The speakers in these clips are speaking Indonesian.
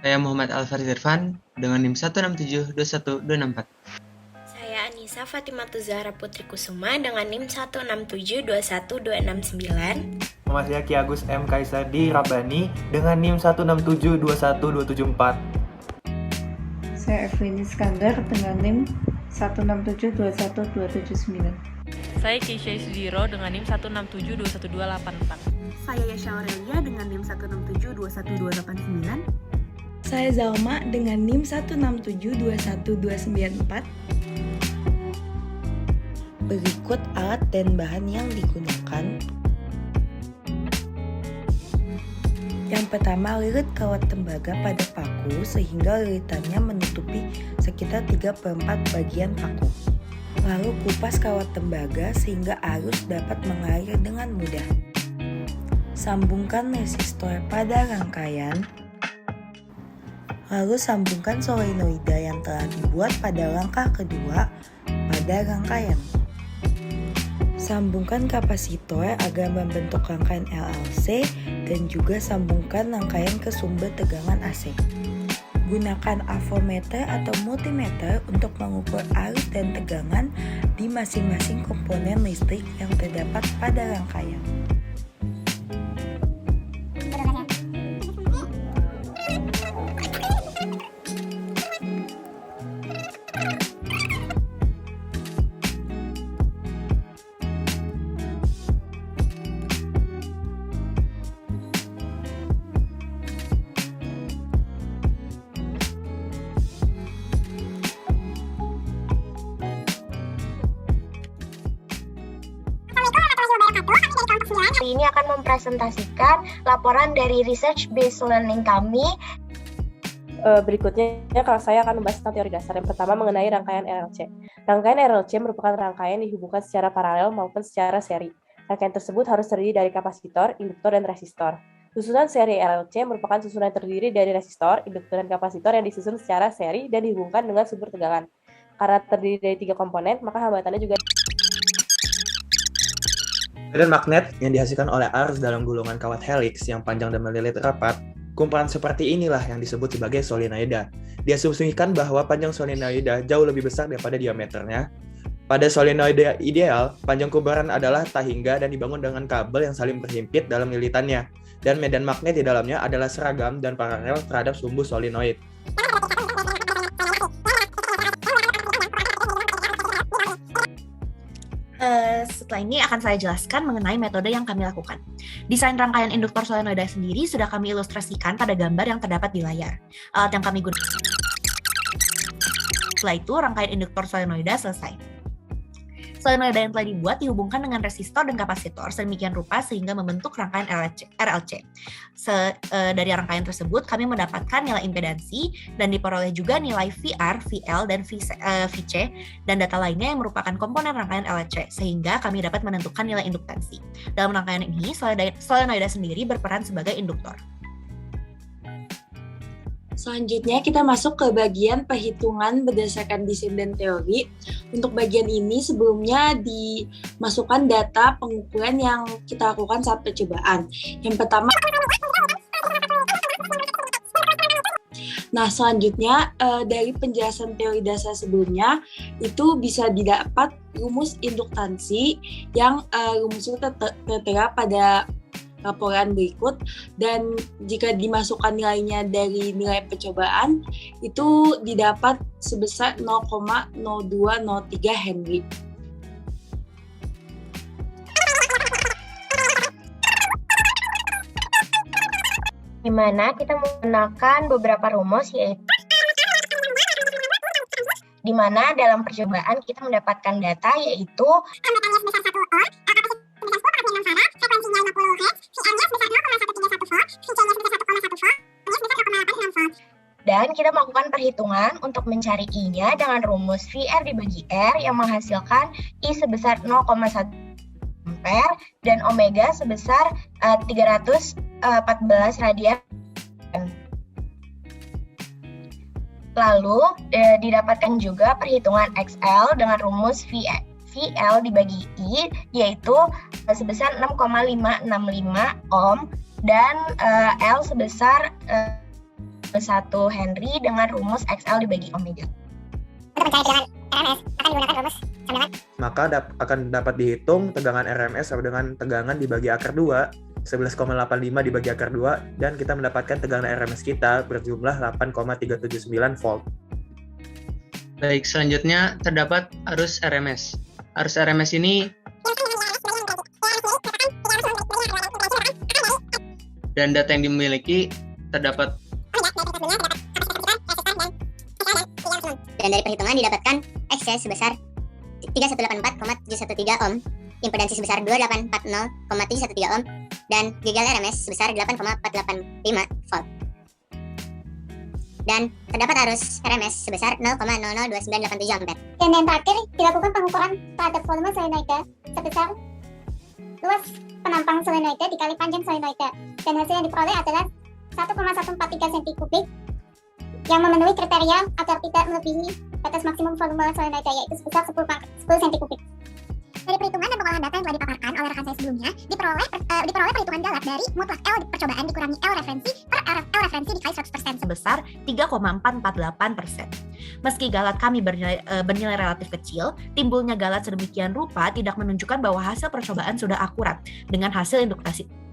Saya Muhammad Alfarid Irfan dengan NIM 1672164. Saya Anissa Fatimah Zahra Putri Kusuma dengan NIM 167211269. Nama saya Ki Agus M. Kaisardi Rabbani dengan NIM 167212274. Saya Evin Iskandar dengan NIM 167212279. Saya Keisha Sudiro dengan NIM 1672124. Saya Yasha Aurelia dengan NIM 167212289. Saya Zalma dengan NIM 1672124. Berikut alat dan bahan yang digunakan. Yang pertama, lilit kawat tembaga pada paku sehingga lilitannya menutupi sekitar 3/4 bagian paku. Lalu kupas kawat tembaga sehingga arus dapat mengalir dengan mudah. Sambungkan resistor pada rangkaian. Lalu sambungkan solenoida yang telah dibuat pada langkah kedua pada rangkaian. Sambungkan kapasitor agar membentuk rangkaian LLC dan juga sambungkan rangkaian ke sumber tegangan AC. Gunakan avometer atau multimeter untuk mengukur arus dan tegangan di masing-masing komponen listrik yang terdapat pada rangkaian. Hari ini akan mempresentasikan laporan dari Research Based Learning kami. Berikutnya, saya akan membahas tentang teori dasar. Yang pertama mengenai rangkaian RLC. Rangkaian RLC merupakan rangkaian dihubungkan secara paralel maupun secara seri. Rangkaian tersebut harus terdiri dari kapasitor, induktor, dan resistor. Susunan seri RLC merupakan susunan yang terdiri dari resistor, induktor, dan kapasitor yang disusun secara seri dan dihubungkan dengan sumber tegangan. Karena terdiri dari 3 komponen, maka hambatannya juga Medan magnet yang dihasilkan oleh arus dalam gulungan kawat helix yang panjang dan melilit rapat. Kumparan seperti inilah yang disebut sebagai solenoida. Diasumsikan bahwa panjang solenoida jauh lebih besar daripada diameternya. Pada solenoida ideal, panjang kumparan adalah tak hingga dan dibangun dengan kabel yang saling berhimpit dalam lilitannya. Dan medan magnet di dalamnya adalah seragam dan paralel terhadap sumbu solenoid. Setelah ini akan saya jelaskan mengenai metode yang kami lakukan. Desain rangkaian induktor solenoida sendiri sudah kami ilustrasikan pada gambar yang terdapat di layar. Alat yang kami gunakan. Setelah itu, rangkaian induktor solenoida selesai. Solenoida yang telah dibuat dihubungkan dengan resistor dan kapasitor sedemikian rupa sehingga membentuk rangkaian RLC. Dari rangkaian tersebut, kami mendapatkan nilai impedansi dan diperoleh juga nilai VR, VL, dan VC, dan data lainnya yang merupakan komponen rangkaian RLC, sehingga kami dapat menentukan nilai induktansi. Dalam rangkaian ini, solenoida sendiri berperan sebagai induktor. Selanjutnya kita masuk ke bagian perhitungan berdasarkan desain dan teori. Untuk bagian ini sebelumnya dimasukkan data pengukuran yang kita lakukan saat percobaan. Yang pertama, selanjutnya dari penjelasan teori dasar sebelumnya itu bisa didapat rumus induktansi yang rumus itu tertera pada laporan berikut, dan jika dimasukkan nilainya dari nilai percobaan itu didapat sebesar 0,0203 Henry. Di mana kita menggunakan beberapa rumus, yaitu di mana dalam percobaan kita mendapatkan data yaitu dan kita melakukan perhitungan untuk mencari I-nya dengan rumus VR dibagi R yang menghasilkan I sebesar 0,1 ampere dan omega sebesar 314 radian. Lalu didapatkan juga perhitungan XL dengan rumus VL dibagi I yaitu sebesar 6,565 ohm dan L sebesar Henry dengan rumus XL dibagi omega. Untuk mencari tegangan RMS akan digunakan rumus sambungan. Maka akan dapat dihitung tegangan RMS sama dengan tegangan dibagi akar 2, 11,85 dibagi akar 2, dan kita mendapatkan tegangan RMS kita berjumlah 8,379 volt. Baik, selanjutnya terdapat arus RMS. Arus RMS ini dan data yang dimiliki terdapat Dan dari perhitungan didapatkan XC sebesar 3184,713 ohm, impedansi sebesar 2840,713 ohm, dan gagal RMS sebesar 8,485 volt. Dan terdapat arus RMS sebesar 0,002987 ampere. Dan yang terakhir, dilakukan pengukuran terhadap volume solenoide sebesar luas penampang solenoide dikali panjang solenoide. Dan hasil yang diperoleh adalah 1,143 cm3 yang memenuhi kriteria agar tidak melebihi batas maksimum volume solenoide, yaitu sebesar 10 cm3. Dari perhitungan dan pengolahan data yang telah dipaparkan oleh rekan saya sebelumnya, diperoleh perhitungan galat dari mutlak L percobaan dikurangi L referensi per L referensi dikali 100% sebesar 3,448%. Meski galat kami bernilai relatif kecil, timbulnya galat sedemikian rupa tidak menunjukkan bahwa hasil percobaan sudah akurat dengan hasil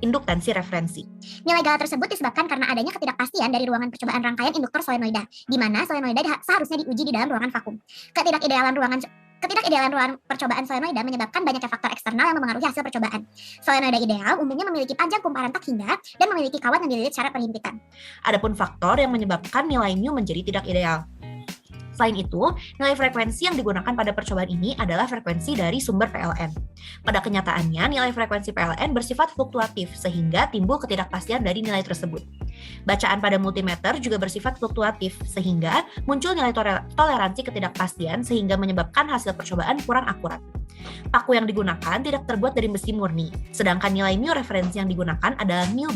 induktansi referensi. Nilai galat tersebut disebabkan karena adanya ketidakpastian dari ruangan percobaan rangkaian induktor solenoida, di mana solenoida seharusnya diuji di dalam ruangan vakum. Ketidakidealan ruangan percobaan solenoida menyebabkan banyaknya faktor eksternal yang mempengaruhi hasil percobaan. Solenoida ideal umumnya memiliki panjang kumparan tak hingga dan memiliki kawat yang dililit secara perhimpitan. Adapun faktor yang menyebabkan nilai mu menjadi tidak ideal. Selain itu, nilai frekuensi yang digunakan pada percobaan ini adalah frekuensi dari sumber PLN. Pada kenyataannya, nilai frekuensi PLN bersifat fluktuatif, sehingga timbul ketidakpastian dari nilai tersebut. Bacaan pada multimeter juga bersifat fluktuatif, sehingga muncul nilai toleransi ketidakpastian sehingga menyebabkan hasil percobaan kurang akurat. Paku yang digunakan tidak terbuat dari besi murni, sedangkan nilai mu referensi yang digunakan adalah mu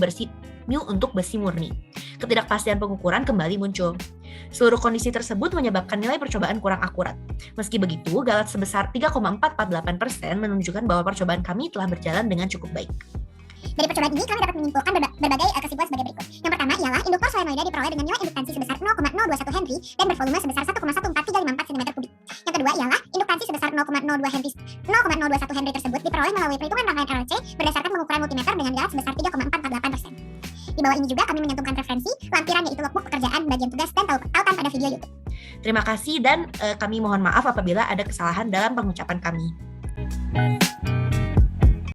untuk besi murni. Ketidakpastian pengukuran kembali muncul. Seluruh kondisi tersebut menyebabkan nilai percobaan kurang akurat. Meski begitu, galat sebesar 3,448% menunjukkan bahwa percobaan kami telah berjalan dengan cukup baik. Dari percobaan ini, kami dapat menyimpulkan berbagai kesimpulan sebagai berikut. Yang pertama ialah induktor solenoida diperoleh dengan nilai induktansi sebesar 0,021 Henry dan bervolume sebesar 1,14354 cm3. Yang kedua ialah induktansi sebesar 0,021 Henry tersebut diperoleh melalui perhitungan rangkaian RLC berdasarkan pengukuran multimeter dengan galat sebesar 3,448%. Di bawah ini juga kami menyantumkan referensi lampiran yaitu logbook pekerjaan, bagian tugas, dan tautan pada video YouTube. Terima kasih dan kami mohon maaf apabila ada kesalahan dalam pengucapan kami.